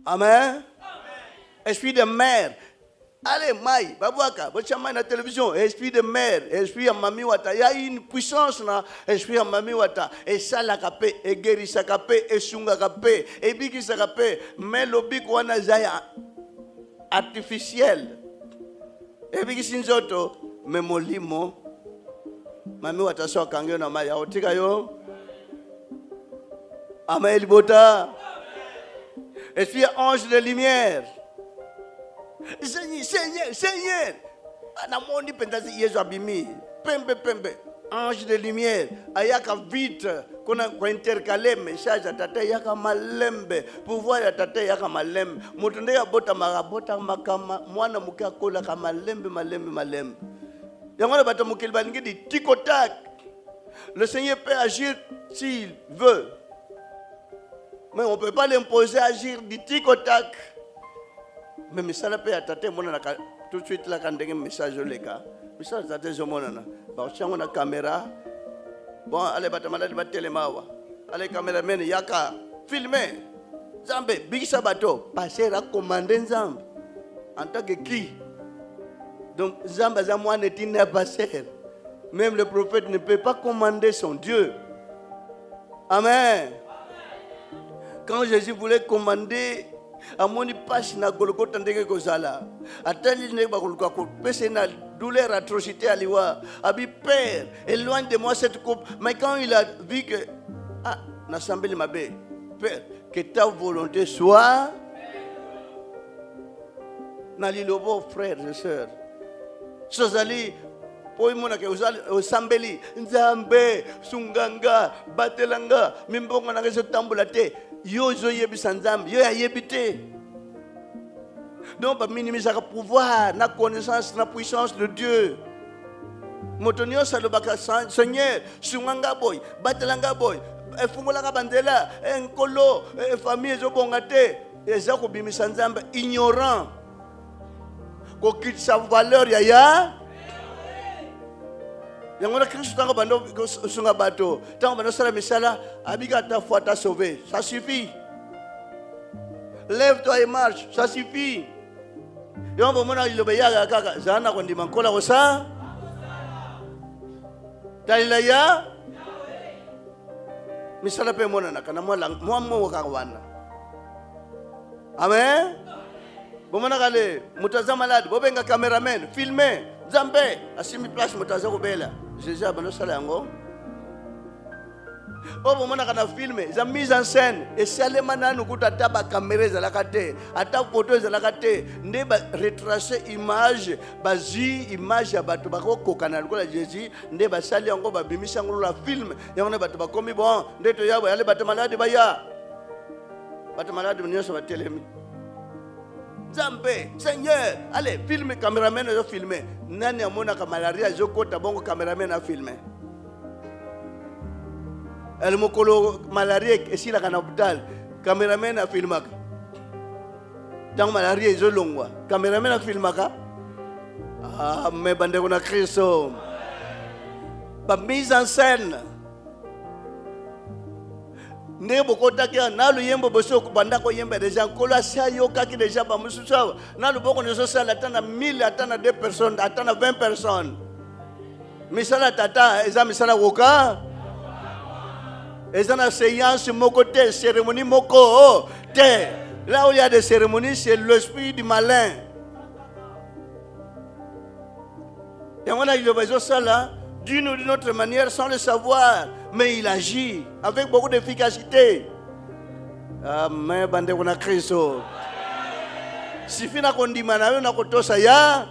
Amen. Esprit de mère. Allez, Maï, Babouaka, Bochamay la télévision, esprit de mère, esprit à Mami Wata. Il y a une puissance là, esprit à Mami Wata. Et ça la capé, et guéri sa capé, et sunga capé, et bigi sa capé. Mais le big wana zaya artificiel. Et bigi sinzoto, mais mon limo, Mami Wata so kangyo na maya, otika yo. Amen, Bota. Esprit ange de lumière. Seigneur, Seigneur, Seigneur. Anamondi pendazi Yesu abimi. Pembe, pembe. Ange de lumière. Ayaka vite. Kuna kwa intercaler message à tata yaka malembe. Pouvoir ya tata yaka malembe. Mutunde ya bota marabota makama. Mwana mukia kola ka malembe, malembe, malembe. Yangona bata mukil balingi di tic-tac. Le Seigneur peut agir s'il veut. Mais on ne peut pas l'imposer à agir du tic-tac. Mais misala pe atate mona tout de suite la kandenge message les gars. Misala atate zo mona na. Ba chango na caméra. Bon allez batamala ba telemawa. Allez caméraman yaka filmer. Zambe bigisa bato passer à commander Zambe. En tant que qui? Donc Zambe za moi n'est pas passer. Même le prophète ne peut pas commander son Dieu. Amen. Quand Jésus voulait commander amoni passe na Golgotha ndenge kozala atali ne bakoluka ko pese na douleur atrocité aliwa abi père éloigne de moi cette coupe. Mais quand il a vu que na sambeli mabe père que ta volonté soit na lilobo frères et sœurs sozali po imona ke osambeli nzambe sunganga batelanga mimbongo na keso tambula te. Yo zo yebisa nzambe yo ya yebite. Donc ba minimiser le pouvoir, la connaissance, la puissance de Dieu. Motonio salobaka Seigneur, sunganga boy, batelanga boy, efungolaka bandela, enkolo, famille zo bongate, eza ko bimisa nzambe ignorant. Ko kit sa valeur ya Yangona Christ tango bando sunga bato tango bando sala misala abiga ta foi t'a sauvé, ça suffit. Lève-toi et marche, ça suffit. Yombo mona ilobeya kaka zana ko ndima kola ko sa dalilaya misala pe mona nakana mo ka wana. Amen. Bomona kale mutazama malade bobenga cameraman filmer Zambe asimi place mutaza ko bela Jésus abano sala yango. Obo mona kana filmer za mise en scène et salema nanu kutata ba caméra za lakate ata photo za lakate nde ba retracer image bazi image ya bato bakoko kana lokola Jésus nde ba sali yango ba bimisa ngolo la film yango ne bato bakomi bon nde to yabo yale bato malade baya bato malade nyoso ba telemi Zambe, Seigneur, allez, filme, caméraman, je filme. Nani amona ka malaria, je kota bongo caméraman a filmé. El mokolo malaria ici la kana hôpital, caméraman a filmé. Dans malaria je longwa, caméraman a filmé ka. Ah, mais bande kona Kristo. Ba mise en scène. Nebo kota kia nalu yembo boso kubanda ko yembe deja kola sia yo kaki deja ba mususa nalu boko neso sala atana 1000 atana 2 personnes atana 20 personnes misala tata eza misala woka eza na séance moko te cérémonie moko te. Là où il y a des cérémonies c'est l'esprit du malin. Et on a eu besoin ça d'une ou d'une autre manière sans le savoir. Mais il agit avec beaucoup d'efficacité. Amen. Bande kuna Kristo. Sifi na kondima na yo na kotosa ya.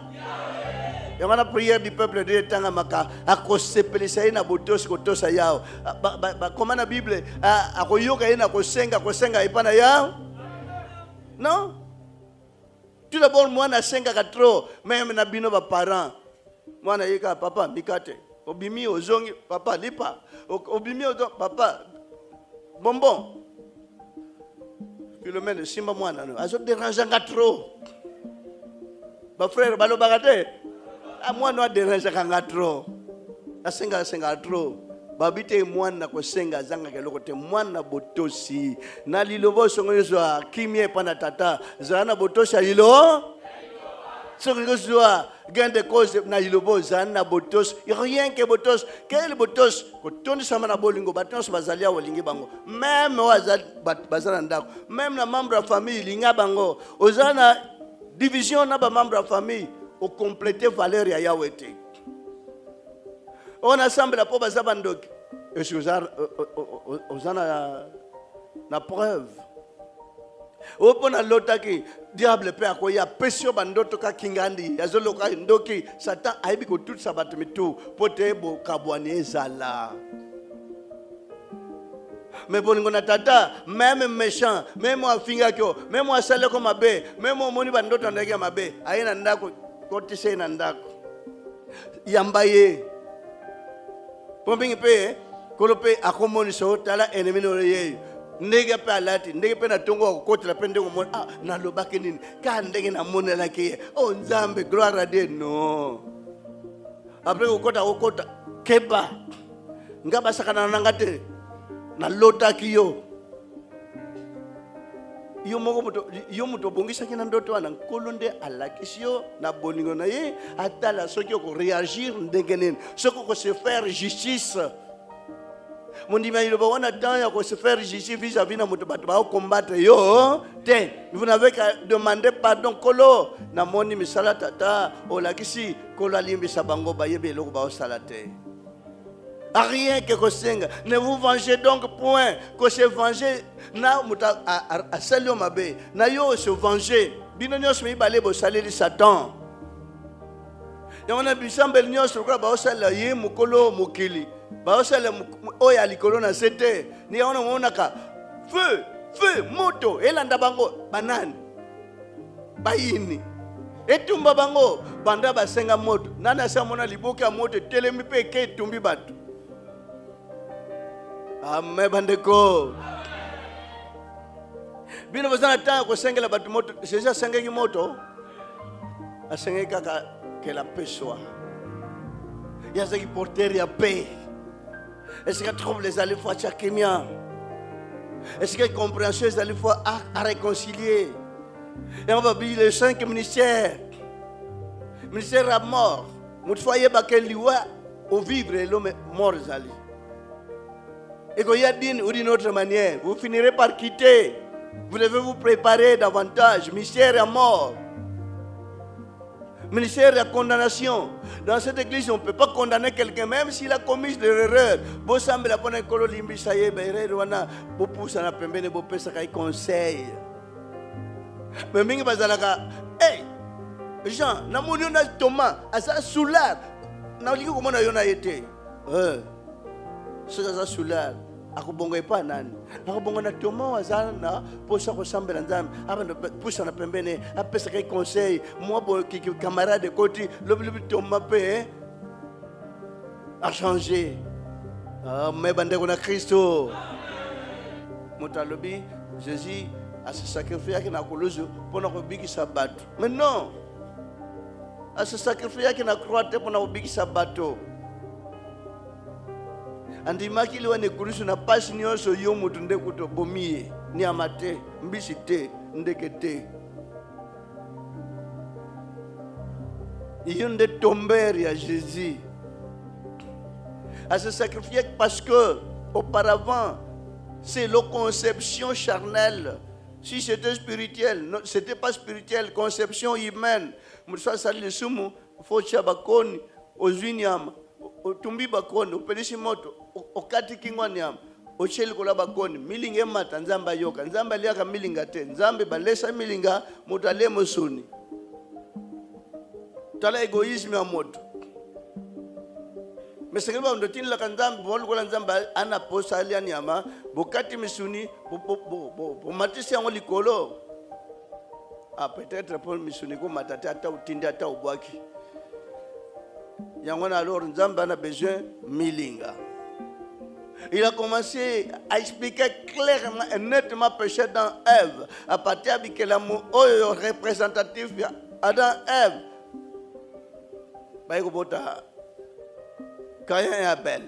Yamana prière du peuple de tanga maka akosepelisa ina botos kotosa yao. Comment la Bible akoyoka ina kosenga ipana ya? Non? Tout d'abord moi na senga ka trop même na bino ba parents. Moi na yika papa mikate. Obimi ozongi papa lipa. Obimi ozongi papa bonbon. Philomène simba mwana no. Azo déranger trop. Ba frère balo bagate. A moi no déranger trop. Asenga trop. babite mwana kosenga zanga keloko te mwana botosi na lilobo songo yozwa kimie pana tata zana botosi lilo songo yozwa gende cause na lilobo zana botosi rien que botosi quel botosi ko tondi sama na bolingo batonso bazalia wolingi bango même wazali bazana ndako même na membre de famille linga bango ozana division na ba membre de famille au compléter valeur ya yawete. On assemble la pauvre Zabandoki. Et si vous avez la preuve. Au point de l'autre qui diable peut accueillir pression bandoto ka kingandi. Yazolo ka ndoki Satan aibi ko tout sabat mitu pote bo kabwane zala. Mais bon ngona tata même méchant même wa finga kyo même wa sale ko mabe même wa moni bandoto ndege mabe ayina ndako koti se na ndako. Yambaye Pomping pe, kolope akomoni so tala ennemi no ye. Ndege pe alati, ndege pe na tongo kote la pende ko mon na lobaki nini. Ka ndege na mona la ke. Oh Nzambe gloire à Dieu non. Après okota keba. Ngaba sakana nangate na lota kiyo. Yo muto bongisa kina ndoto wana kolonde alakisio na bolingo na ye atala soki ko réagir ndengenen soko ko se faire justice mondima il ba wana temps ya ko se faire justice vis-à-vis na muto bato ba combattre yo te vous n'avez qu'à demander pardon kolo na moni misala tata olakisi kolo alimbisa bango ba yebe loko ba osalate. Rien que kosenga. Ne vous vengez donc point. Que se venger na muta a salio mabe. Na yo se venger. Bino nyos me balé bo saleli Satan. Yamana bisambel nyos ko ba osala ye mukolo mukili. Ba osala oya likolo na sete. Ni ona mona ka feu moto elanda bango banani. Bayini. Etumba bango banda basenga moto. Nana sa mona liboka moto telemi pe ke tumbi batu. Amen bandeko. Bino bazana ta ko sengela batu moto, sesa sengeki moto. Asenge kaka que la paix soit. Il y a ce qui porter la paix. Est-ce que trouve les alliés fois chakimia? Est-ce que compréhension les alliés fois à réconcilier? Et on va dire les 5 ministères. Ministère à mort. Nous foyer bakel liwa au vivre et l'homme mort zali. Et qu'il y a d'une autre manière, vous finirez par quitter. Vous devez vous préparer davantage. Ministère à mort. Ministère à condamnation. Dans cette église, on ne peut pas condamner quelqu'un, même s'il a commis des erreurs. Vous semblez la bonne école, l'imbisaye, vous poussez à la pembene, vous pouvez faire conseil. Mais mingi bazalaka, hey, Jean, na moni on a Thomas, asa soulard. Na liko comment na yona été. C'est ça soulard. Akubongo epa nani akubongo na Thomas wazana posa ko sambela nzambe abana pusa na pembene apesa kai conseil moi bo ki camarade koti lobi Thomas pe a changé mais bande ko na Kristo mutalobi Jésus a se sacrifier ki na kolozo pona ko bikisa bato mais non a se sacrifier ki na croix te pona ko bikisa bato. Andimaki liwa ne kurusu na pasi nyonso yo mutu nde kuto bomie ni amate mbisi te ndeke te iyo nde tomber ya Jésus à se sacrifier parce que auparavant c'est la conception charnelle. Si c'était spirituel, non, c'était pas spirituel, conception humaine. Moussa sali sumu fo chabakoni ozuinyama otumbi bakoni opelisi moto okati kingwani yama ocheli kola bakoni milinga emata nzamba yoka nzamba liaka milinga te nzambe balesa milinga moto ale mosuni tala egoisme ya moto mesekeba ndo tinla kanzambe bolu kola nzamba ana posa aliani yama bokati misuni bo matisi yango likolo peut-être pour misuni ko matata ata utindi ata ubwaki. Alors, Nzamba a besoin de milinga. Il a commencé à expliquer clairement et nettement péché dans Ève. À partir de l'amour représentatif Adam et Ève. Caïn et Abel.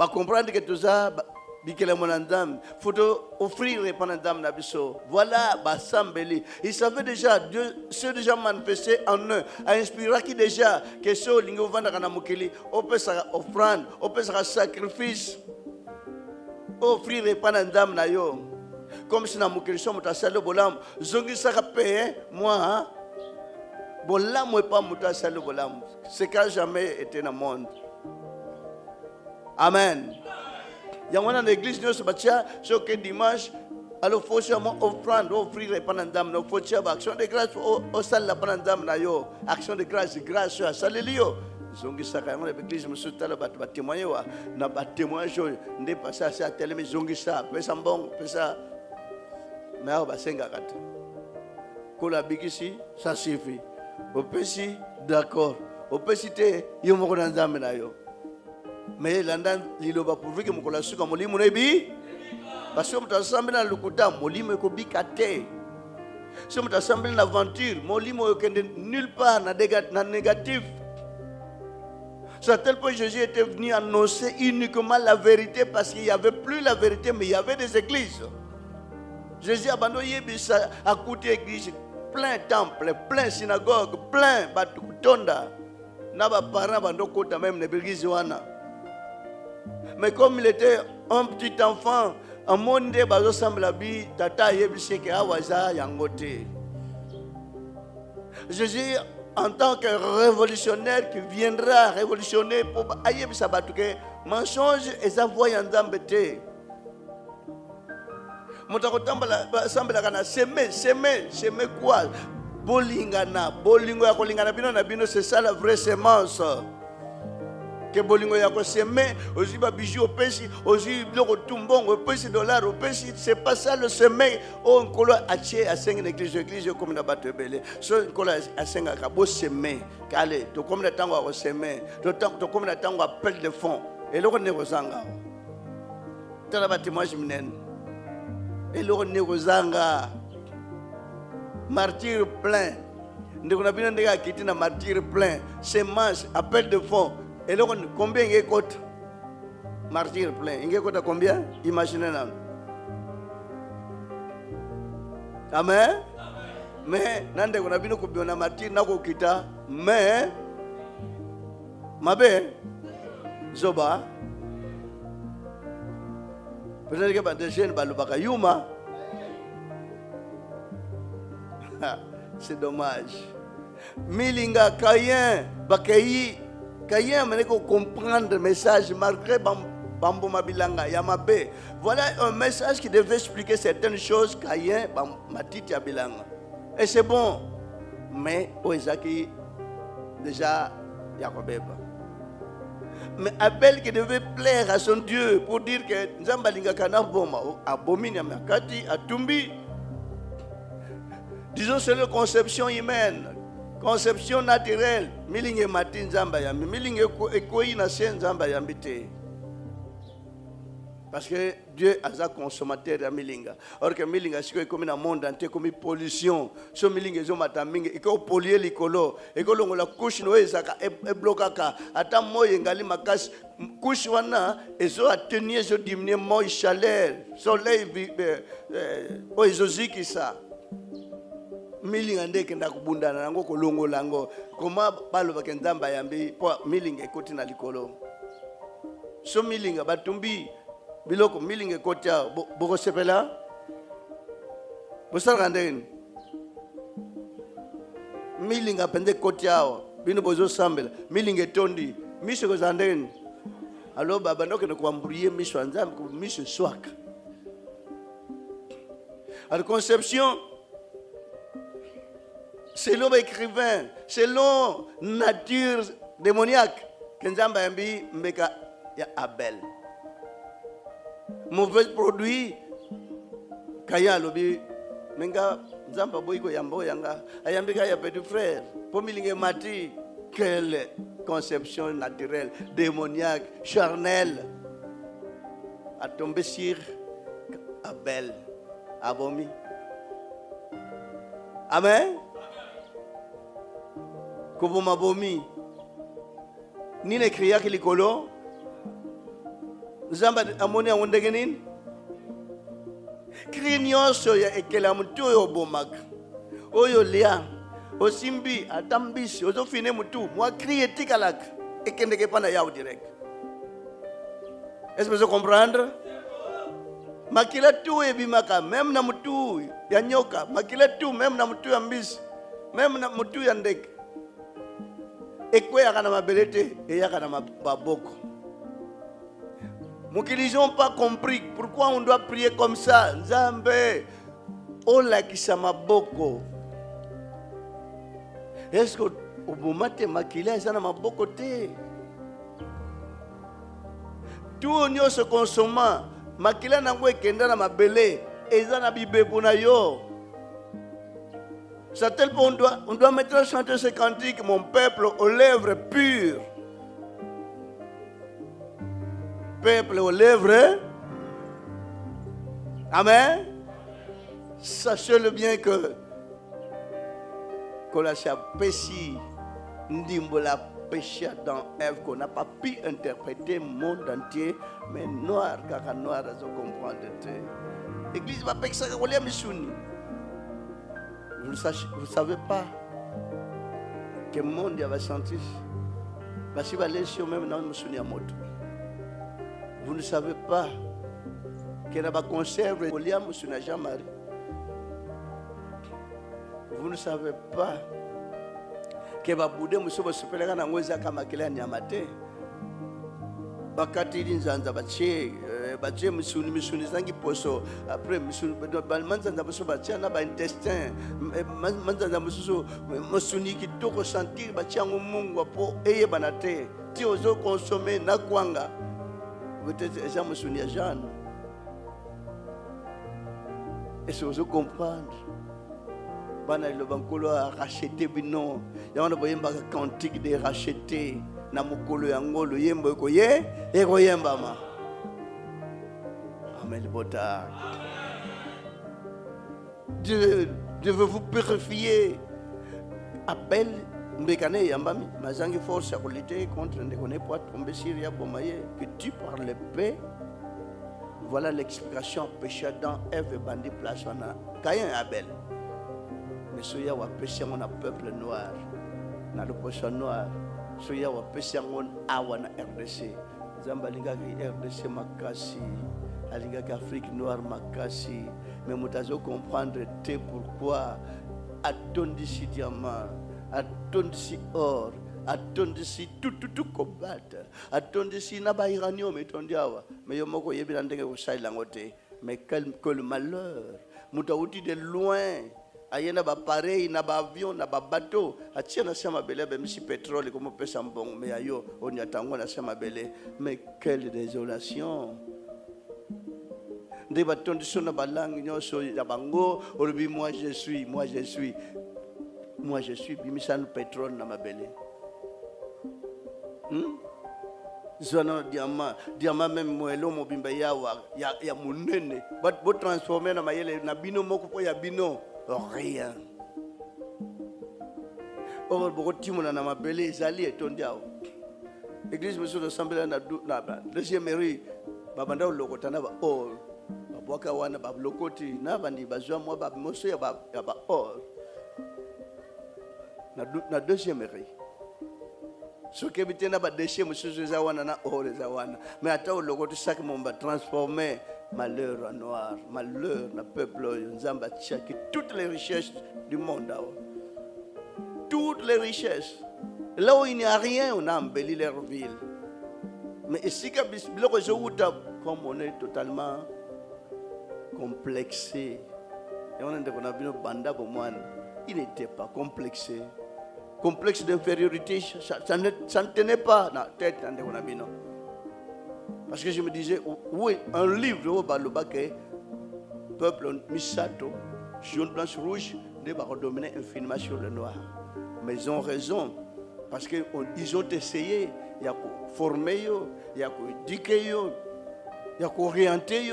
comprendre que tout ça, bikela monandam, faut offrir pendant nabiso. Voilà, sambeli. Ils savaient déjà, Dieu s'est déjà manifesté en eux, a inspiré qui déjà, que ce lingo vanda kana mukili, on peut sa offrande, on peut sa sacrifice, offrir pendant na yo. Comme si na mukili so mutasalo bolam, zongi saka paye, moi, bolam ou pas mutasalo bolam. C'est qu'a jamais été dans le monde. Amen. Il y a une église, nous sommes chaque dimanche, alors il faut seulement offrir pendant dame, il faut faire action de grâce au salle pendant dame, action de grâce, grâce à Salélio. Zongi saka yango l'église musu tala bat témoigner wa na bat témoignage ndé passé à la télé mais zongi sa pesa mbongo pesa mais ba senga kata ko la bikisi ça suffit au pesi d'accord au pesite yo moko na nzambe na yo mais landan liloba pour que mukola suka molimo nebi parce que mutasambe na lukuta molimo ko bikate si mutasambe na aventure molimo yo kende nulle part na négatif. C'est à tel point que Jésus était venu annoncer uniquement la vérité parce qu'il n'y avait plus la vérité, mais il y avait des églises. Jésus a abandonné à côté d'église, plein de temples, plein de synagogues, plein de tonda. Naba parents abandonné même l'église. Mais comme il était un petit enfant, un monde bazo samblabi, tata yebise ke awaza yangote. Jésus en tant que révolutionnaire qui viendra révolutionner pour aïe sabatuke mensonge et ça voyant d'embêter mutakotambala sambela kana semer quoi bolingana bolingo ya kolingana bino na bino c'est ça la vraie semence que bolingo ya ko semer aussi ba bijou opesi aussi biloko tumbongo opesi dollar opesi c'est pas ça le semer on kolo atie a senga l'église comme na bato belé so kolo a senga ka bo semer kale to comme na tango ko semer to comme na tango appel de fonds et loko ne kozanga tala ba témoignage minen et loko ne kozanga martyr plein ndeko na bino ndeka kiti na martyr plein semence appel de fonds. Et là, combien il y a côté martyr plein? Il y a côté combien? Imaginez-le. Amen. Mais, nande qu'on a vu combien on a martyr, n'a qu'au kita. Mais, mabe, zoba. Peut-être que des jeunes balubaka yuma. C'est dommage. Milinga Kayen, Bakayi. Kayen m'a comprendre le message malgré Bambo Mabilanga Yamabe. Voilà un message qui devait expliquer certaines choses. Kayen Matiti Abilanga. Et c'est bon. Mais Oezaki déjà Yakobeba. Mais Abel qui devait plaire à son Dieu pour dire que Nzambalinga Kana Boma abomine Makati Atumbi. Disons c'est une conception humaine. Conception naturelle, milinge matin zamba yambi, milinge ekoi na sen zamba yambi te. Parce que Dieu a un consommateur à milinga. Or que milinga c'est comme dans le monde entier comme pollution. Ce milinge zo mataminga, il faut polluer l'écolo. Écolo on la couche noé zaka e blokaka. Ata moye ngali makas couche wana ezo attenir zo diminuer moye chaleur, soleil oizoziki ça. Milinga ndeke ndakubundana nango kolongo lango koma balo bakenzamba yambi po milinga ekoti na likolo so milinga batumbi biloko milinga ekoti boko sepela bosala ndeni milinga pende ekoti awa bino bozo sambela milinga etondi miso koza ndeni alo baba ndokende kuamburiye miso anzambe ku miso swaka à conception. Selon l'écrivain, selon nature démoniaque, Kenzamba Yambi Mbeka ya Abel. Mauvais produit, Kaya Lobi, Menga Zamba Boyko Yambo Yanga, Ayambika ya petit frère, Pomilinge Mati, quelle conception naturelle, démoniaque, charnelle, a tombé sur Abel, abomi. Amen. Kobo mabomi. Ni ne kriya ki likolo. Zamba amoni awondege nini? Krignoso ya ekela mutu oyo bomaka. Oyo lia. Osimbi atambisi. Ozo fine mutu. Moi crie tikalak. Ekendeke pana yao direct. Est-ce que vous comprenez? Makila tu ebimaka. Même na mutu ya nyoka. Makila tu même na mutu ya mbisi. Même na mutu ya ndeke. Ekwe yaka na mabelete. Et yaka na maboko. Nous qui n'ont pas compris pourquoi on doit prier comme ça. Nzambe, ola kisama boko. Est-ce que au moment où makila ezana maboko te? Tout nyo se consommant, makila nango ekenda na mabele, ezana bibe pona yo. C'est tel qu'on doit maintenant chanter ce cantique, mon peuple aux lèvres pures. Peuple aux lèvres. Amen. Sachez-le bien que la péché, la péché dans Ève, qu'on n'a pas pu interpréter le monde entier, mais noir, car noir, à comprendre. L'église va pas ça, vous ne savez pas que le monde va sentir. Parce qu'il va aller sur même dans le souvenir moto. Vous ne savez pas qu'il y a un conserve William sur Jean-Marie. Vous ne savez pas qu'il y a un boudé monsieur va se faire la ngweza kama kile nyamate. Bakati linzanza bache misuni zangi poso après misuni manzanza poso bache na ba intestin manzanza misuni kitoko sentir bache ngumungu po eye banate ti ozo consommer na kwanga. Peut-être Jean me souviens Jeanne. Est-ce que vous comprenez? Bana le bankolo a racheté bino. Ya wana boyemba cantique de racheter na mukolo yangolo yembo ko ye e ko yemba ma. Amen bota. Dieu veut vous purifier. Appelle Mbekane Yambami, Mazangi force à lutter contre ne connaît pas tomber sur Yabomaye, que tu parles paix. Voilà l'explication péché dans Ève et bandit place on a Caïn et Abel. Mais soya wa péché on a peuple noir, na le poisson noir. Soya wa péché on a wana RDC. Zambalinga ki RDC makasi, alinga ki Afrique noire makasi. Mais mutazo comprendre te pourquoi attendez si diamant. Attendez si or, attendez si tout cobalt, attendez si naba iranium et tondiawa. Mais yomoko yebilandenge au sailangote. Mais quel malheur. Moutaouti de loin. Ayena ba pareil, na ba avion, na ba bateau. Atia na sema bele, ben si pétrole, comme on peut s'en bon. Mais ayo, on y attend, na sema bele. Mais quelle désolation. Des bâtons de son abalang, nyoso yabango, olubi moi je suis. Moi je suis bimisan pétrole na mabele. Zona diamant même moelo mo bimba ya munene. But bo transformer na mayele na bino moko po ya bino rien. Or bo timona na mabele ezali etondiao. Église monsieur l'assemblée na deuxième mairie babanda lokota na ba or. Babwaka wana ba lokoti na bandi bazwa mo ba moso ya ba or. Na deuxième mairie. Ce qui est na ba déchet monsieur zawana na or zawana. Mais attends le côté sac mon ba transformer malheur en noir, malheur na peuple nzamba tchaki toutes les richesses du monde. Toutes les richesses. Là où il n'y a rien, on a embelli leur ville. Mais ici comme on est totalement complexé. Et on a dit qu'on a vu nos bandas pour moi. Il n'était pas complexé. Complexe d'infériorité, ça ne tenait pas dans la tête. Parce que je me disais, oui, un livre au Balobaké, peuple Misato, jaune, blanche, rouge, va dominer infiniment sur le noir. Mais ils ont raison, parce qu'ils ont essayé, il y a formé, il y a éduqué, il y a orienté.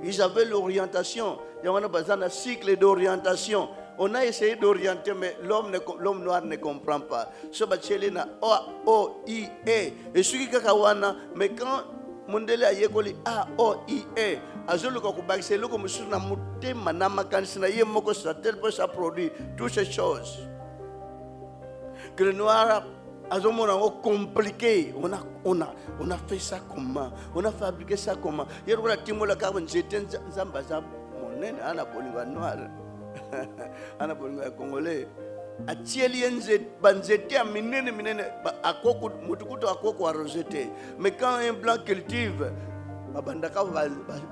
Ils avaient l'orientation. Il y a un cycle d'orientation. On a essayé d'orienter, mais l'homme noir ne comprend pas. Ce bacheli na O, I, E. Et celui qui kawana, mais quand Mondele ayekoli A O I E azoluka kubakisa loko mususu na mutema na makanisi na ye moko sa tel peut ça produit toutes ces choses que le noir azomona ngo compliqué. On a fait ça comment, on a fabriqué ça comment. Yerola timola ka nzete nzamba za monene ana bolinga noir ana bolinga congolais atieli banzete a minene akoko mutukuto akoko arosete. Mais quand un blanc cultive babandaka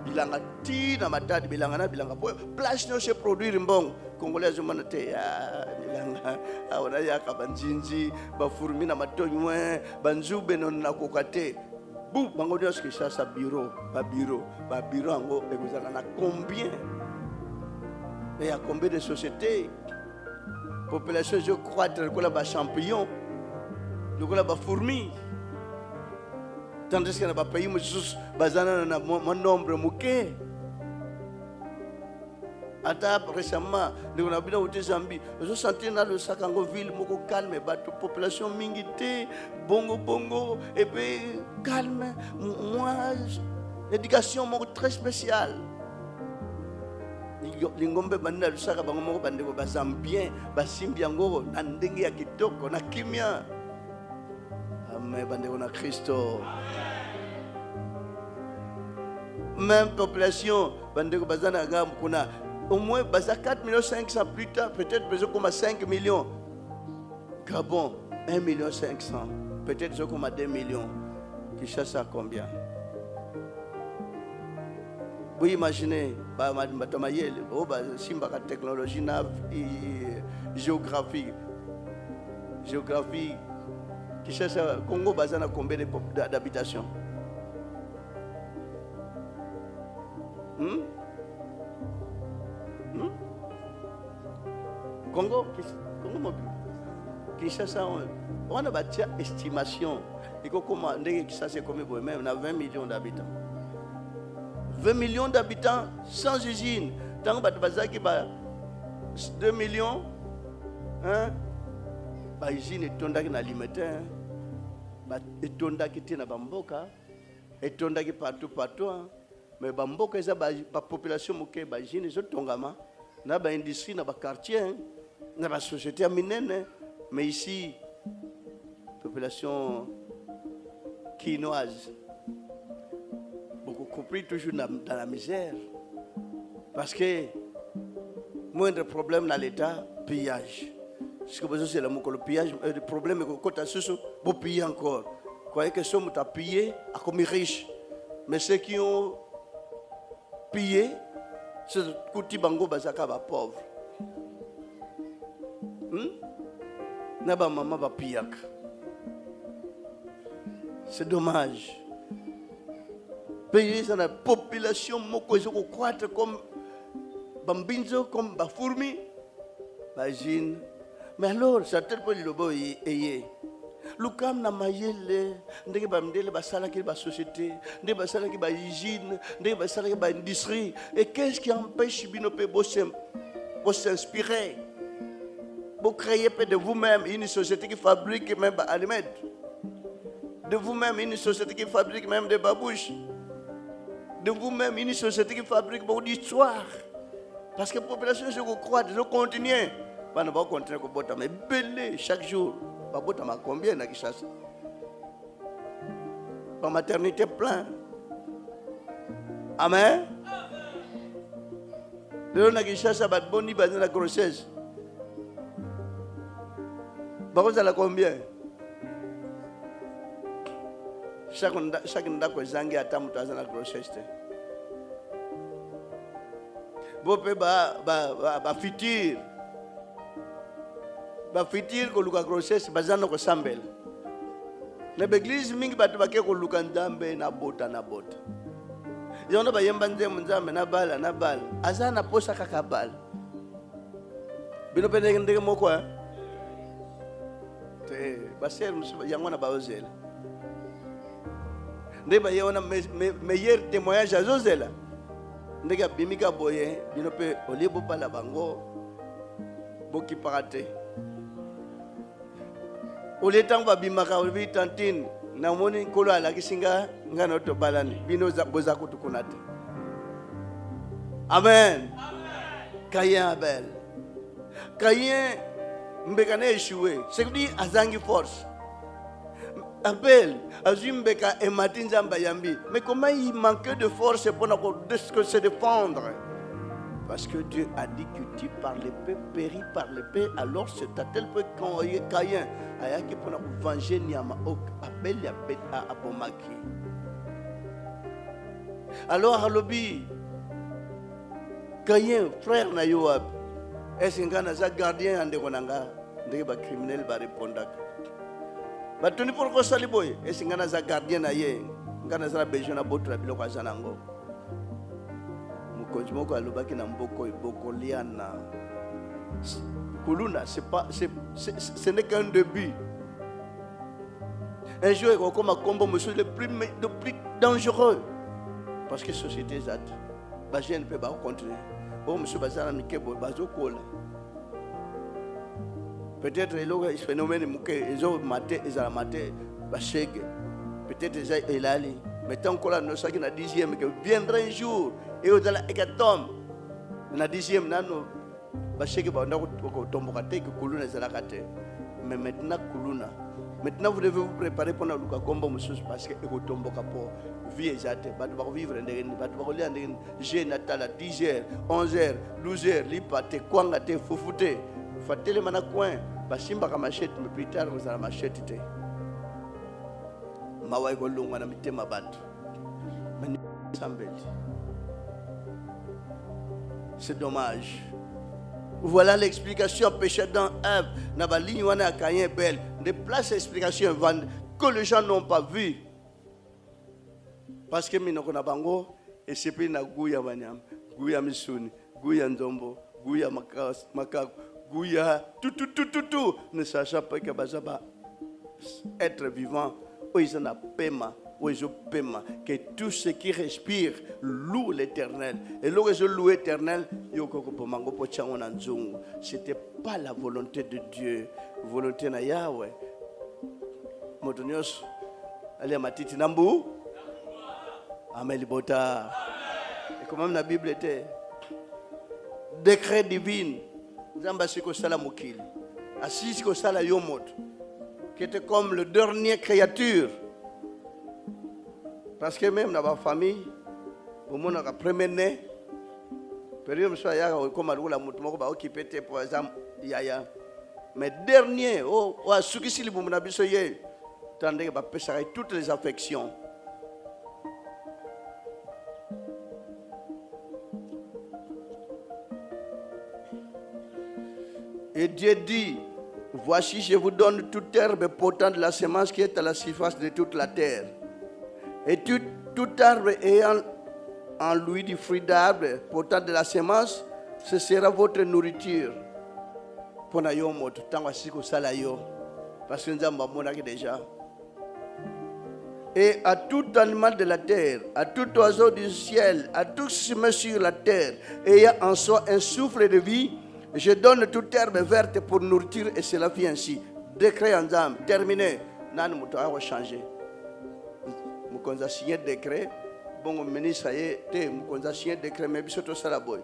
bilanga ti na matadi bilanga na bilanga po place no se produire mbongo congolais azomana te ya bilanga aona ya kabanjinji ba fourmi na matonywe banzube non na kokate bu bango dio ce que ça bureau ango ekozala na combien et à combien de sociétés population je crois que la ba champignon lokola ba fourmi. Tandis que dans les pays où bazana na nombre muke. Ata récemment, nous avons bien au Zambie. Je sentais dans le Sakango ville moko calme, bateau population mingité, bongo et puis calme. Moi, l'éducation moko très spéciale. Lingombe banda le Saka bango moko bande ko bazambien, basimbiango na ndenge ya kitoko na kimia. Amen bande ko na Christo. Même population, au moins 4,5 millions plus tard, peut-être comme 5 millions. Gabon, 1,5 million. Peut-être comme 2 millions. Qui cherche à combien? Vous imaginez, la technologie, géographie, qui cherche à Congo, combien d'habitations? Congo mobile. Kinshasa, on a bâti estimation. Il faut commander que ça c'est comme même on a 20 millions d'habitants. 20 millions d'habitants sans usine. Tant que bazaki ba 2 millions, hein? Ba usine etonda ki na alimentaire, ba etonda ki tina bamboka, etonda ki partout. Mais bamboka eza ba population moke ba jine zo tongama na ba industrie na ba quartier na ba société minene. Mais ici population quinoise beaucoup compris toujours dans la misère parce que moindre problème dans l'état pillage. Ce que vous c'est le pillage le problème est que quand tu as beau piller encore croyez que somme tu as pillé à comme riche mais ceux qui ont pillé, c'est kuti bango bazaka ba pauvre. Naba maman ba piyak. C'est dommage. Pays dans la population moko ezoko croître comme bambinzo comme ba fourmi, ba jine. Mais alors ça tel point le boy ayé. Lukam na mayele ndenge ba mdele ba sala ki ba société ndenge ba sala ki ba hygiène ndenge ba sala ki ba industrie et qu'est-ce qui empêche binope bo s'inspirer pour créer de vous-même une société qui fabrique même des aliments de vous-même une société qui fabrique même des babouches de vous-même une société qui fabrique beaucoup d'histoire parce que la population je crois de continuer on va continuer ko bota mais belé chaque jour. Babota ma combien na Kinshasa? Par maternité plein. Amen. Le na Kinshasa bat boni ba na grossesse. Bakoza la combien? Chaque ndako zangi ata mutu aza na grossesse. Bope ba fitir. Ba fitir ko luka grossesse bazana ko sambel na l'église mingi batu bake ko luka nzambe na bota yona ba yemba nzambe na bala azana posa kaka bala bino pende ndenge moko te baser yango na baozela ndeba yona meilleur témoignage azozela ndega bimika boye bino pe olibo pala bango boki parate. Au lieu de bimaka, au lieu tantine, namoni nkolo alakisinga nga na tobalani bino boza kutukuna te. Amen. Caïn Abel. Caïn mbeka échoué. C'est dit azangi force. Abel azui mbeka emati nzamba yambi. Mais comment il manquait de force pour se défendre? Parce que Dieu a dit que tu par l'épée, péris par l'épée. Alors c'est à tel point quand Caïn a qui pour venger Niama Abel a abomaki. Alors Alobi Caïn frère na Yoab est-ce ngana za gardien ande konanga ndenge ba criminel ba répondaka. Ba tuni pour ko sali boy est-ce ngana za gardien na ye ngana za besoin na botra biloko azanango. Konjimoko alobaki na mboko iboko liana. Kuluna, ce n'est qu'un début. Un jour, il va comme combat monsieur le plus dangereux. Parce que la société est zate. Je ne peux pas continuer. Oh, monsieur Bazana Mikebo, Bazo Kola. Peut-être le phénomène ils ont maté, ils ont maté, peut-être ils ont allé. Mais tant qu'on a nos sacs na 10e, que viendra un jour et au delà hécatombe na 10e nano basheke ba ndako tomboka te que kuluna ezalaka te. Mais maintenant kuluna, maintenant vous devez vous préparer pour na luka kombo mususu parce que ekotomboka pour vie ezate batu ba vivre ndenge batu ba kolia ndenge je natala 10h 11h 12h lipate kwanga te fufute fatele mana coin bashimba ka machette mais plus tard vous allez machette te. C'est dommage. Voilà l'explication péché dans Ève. Nabali wana Caïn Abel. Des places d'explication que les gens n'ont pas vu. Parce que minoko na bango et c'est puis na guya banyam, guya misuni, guya ndombo, guya makaku, guya tout ne sachant pas que bazaba être vivant. Que tout ce qui respire loue l'Éternel. Et lorsque je loue l'Éternel, ce n'était pas la volonté de Dieu. Volonté na Yahweh. Motonios, allez à Matiti Nambu. Amen. Libota. Et comme la Bible était décret divin. Zambasiko Salamokil. Assis ko Sala Yomot. Qui était comme le dernier créature. Parce que même dans ma famille, au moment où on a premier né, période où on a comme la mouton qui occupé pour exemple yaya. Mais dernier, ceux qui sont les bons nabisoyés, tandis que va toutes les affections. Et Dieu dit, voici, je vous donne toute herbe portant de la semence qui est à la surface de toute la terre. Et tout arbre ayant en lui du fruit d'arbre portant de la semence, ce sera votre nourriture. Parce que nous avons déjà. Et à tout animal de la terre, à tout oiseau du ciel, à tout ce qui se met sur la terre, ayant en soi un souffle de vie, je donne toute herbe verte pour nourriture et cela vient ainsi. Décret en âme, terminé. Nan mouta va changer. Nous signé décret. Bon, ministre, nous avons signé décret, mais bisoto salaboy.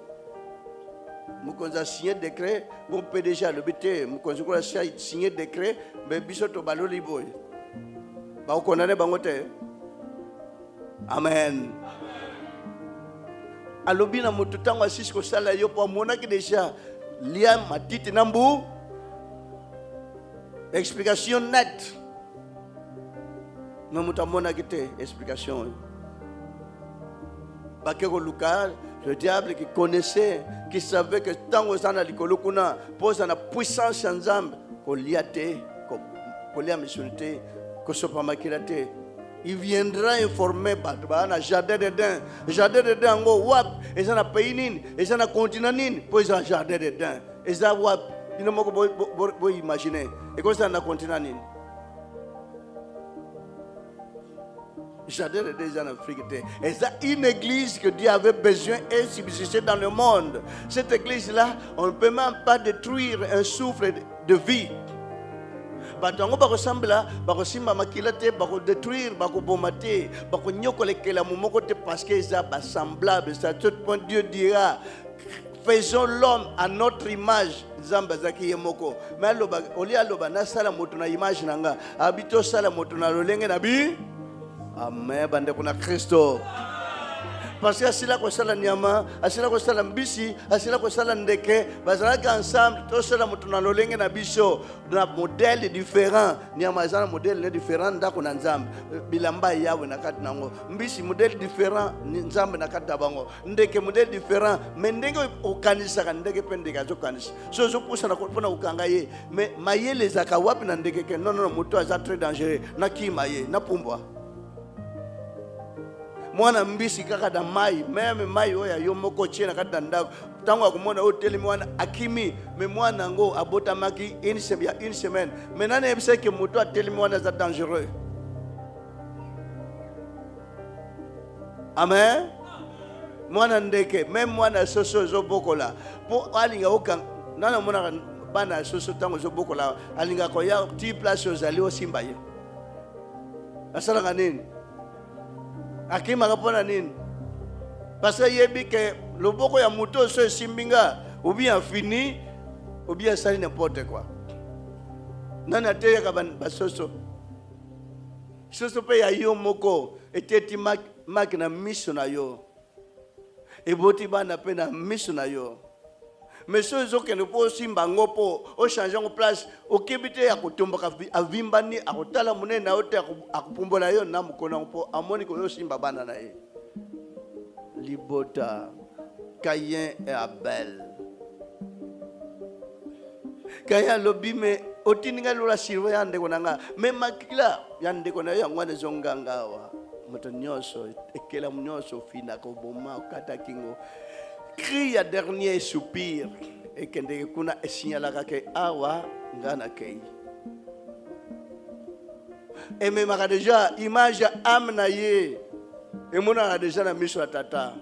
Nous avons signé décret. Bon, PDG le BT. Nous avons signé décret, mais bisoto baloli boy. Ba vous connaissez bangote. Amen. Alobi na mututanga assis ko sala yo po monaki déjà. Liam Matiti Nambu. Explication nette. Mais mutamona kite explication. Bakero Lucas, le diable qui connaissait, qui savait que tant que ça na likolo kuna pose na puissance ensemble, ko liate, ko lia missionité, ko sopa makilate. Il viendra informer Batba, jardin d'Eden. Jardin d'Eden, wap, et ça n'a pays nin, et ça n'a continent nin, pour ça jardin d'Eden. Et ça wap, il ne m'a pas imaginer. Et comme ça n'a continent nin. Jardin d'Eden en Afrique. Et ça, une église que Dieu avait besoin et subsister dans le monde. Cette église-là, on ne peut même pas détruire un souffle de vie. bato yango bakosambela bakosimba makila te bakodétruire bakoboma te bakonyokolekela momoko te parce que eza basemblable. C'est à tout point Dieu dira faisons l'homme à notre image. Nzambe azaki ye moko mais aloba oli aloba nasala moto na image nanga abito sala moto na lolenge na bi amen bandeko na Kristo. Parce que asila kosala nyama, asila kosala mbisi, asila kosala ndeke, bazalaka ensemble, tosala moto na lolenge na biso, na modèle différent. Nyama ezana modèle différent ndako na Nzambe. Bilamba yawe na kati nango. Mbisi modèle différent Nzambe na kati bango. Ndeke modèle différent, mais ndenge okanisa ka ndeke pe ndeke azokanisa. So zo pusa na kopona ukanga ye, mais mayele zaka wapi na ndeke ke non non moto aza très dangereux. Na kimaye, na pumbwa. Mwana mbisi kaka da mai meme mai oya yo moko chena kata ndako tango akumona hoteli mwana akimi me mwana ngo abota maki une semaine maintenant ebise ke moto ateli mwana za dangereux. Amen. Mwana ndeke même mwana soso zo bokola po alinga oka nana mona bana soso tango zo bokola alinga ko ya ti place ozali osimba ye asala kanini akima kapona nini parce que yebi ke loboko ya moto so esimbinga ou bien fini ou bien sali n'importe quoi nana te ka basoso soso pe ya yo moko eteti mak na miso na yo eboti bana pe na miso na yo mais so ezokende po osimba ngo po ochange ngo place okebite ya kotomboka avimbani akotala monene na yo te akupumbola yo na mokona po amoni ko osimba bana na ye. Libota Caïn et Abel. Caïn lobi me otininga lola sirwe yande konanga me makila yande kona yangwane zonganga wa moto nyonso ekela nyonso fina ko boma okata kingo crie à dernier soupir et que ndeke kuna esignalaka ke awa ngana kei et même déjà image âme na ye et mona déjà na miso tata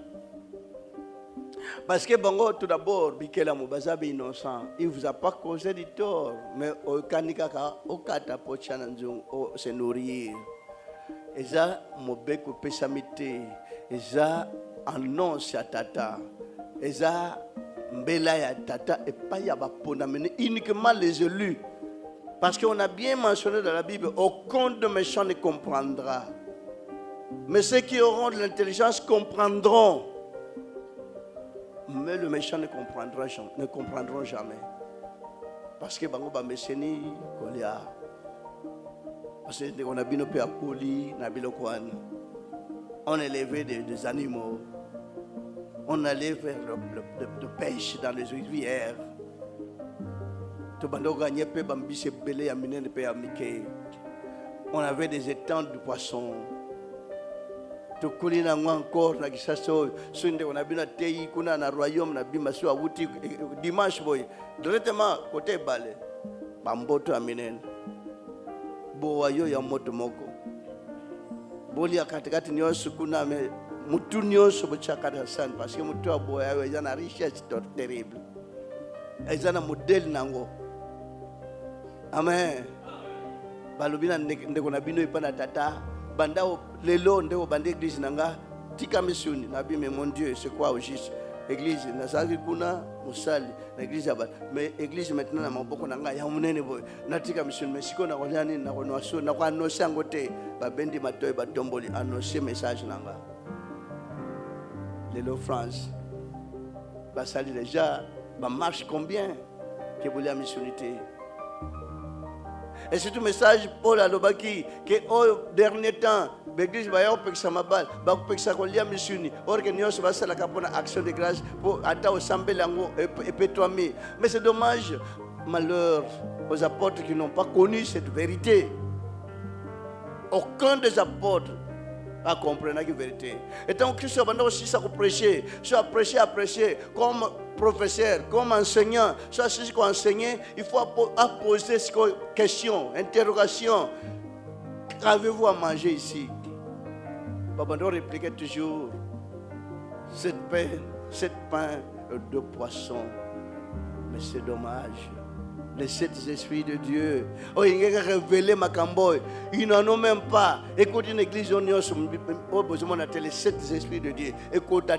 parce que bongo tout d'abord bikela mubaza be innocent il vous a pas causé du tort mais au kanika ka okata pochana nzung o se nourrir eza mobeko pesamite eza annonce à tata eza mbela ya tata et pas ya bapona mais uniquement les élus parce qu'on a bien mentionné dans la Bible aucun de méchants ne comprendra mais ceux qui auront de l'intelligence comprendront mais le méchant ne comprendront jamais parce que bango ba meseni kolia parce que on a bien opé à poli na bilokwan on élevait des animaux. On allait vers le pêche dans les rivières. On avait des étangs de poissons. Encore, on a bien atteint un royaume, dimanche, directement côté balé. Bamboto aminen. Boayo ya moto moko. Boli akatikati nyosu kuna me. Mutu nyonso bochakata sana parce que mutu aboya eza na richesse terrible eza na modèle nango amen balobina ndeko na bino ipana tata banda lelo ndeko bande église nanga tika misuni na bi mais mon Dieu c'est quoi au juste église na saki kuna musali na église aba mais église maintenant na maboko nanga ya munene boy na tika misuni mais siko na kolani na konoso na kwa no sangote ba bendi matoy ba tomboli annoncer message nanga. Lélo France, ça déjà, marche combien que vous l'avez missionité. Et c'est tout message Paul à l'Obaki que au dernier temps, l'église va y avoir ça mabal, va couper ça qu'on l'a missionné. Or que nous sommes à la capone action de grâce pour attendre au sambe lango et pétoimer. Mais c'est dommage, malheur aux apôtres qui n'ont pas connu cette vérité. Aucun des apôtres à comprendre la vérité. Et tant que Christ a aussi ça prêcher, soit prêcher comme professeur, comme enseignant, soit ce qu'on enseigne, il faut poser ces questions, interrogations. Qu'avez-vous à manger ici? Papa doit répliquer toujours cette pain et 2 poissons. Mais c'est dommage. Les 7 esprits de Dieu. Oh, il y a révélé ma camboy. Ils n'en ont même pas. Écoute une église, on a les 7 esprits de Dieu. Écoute,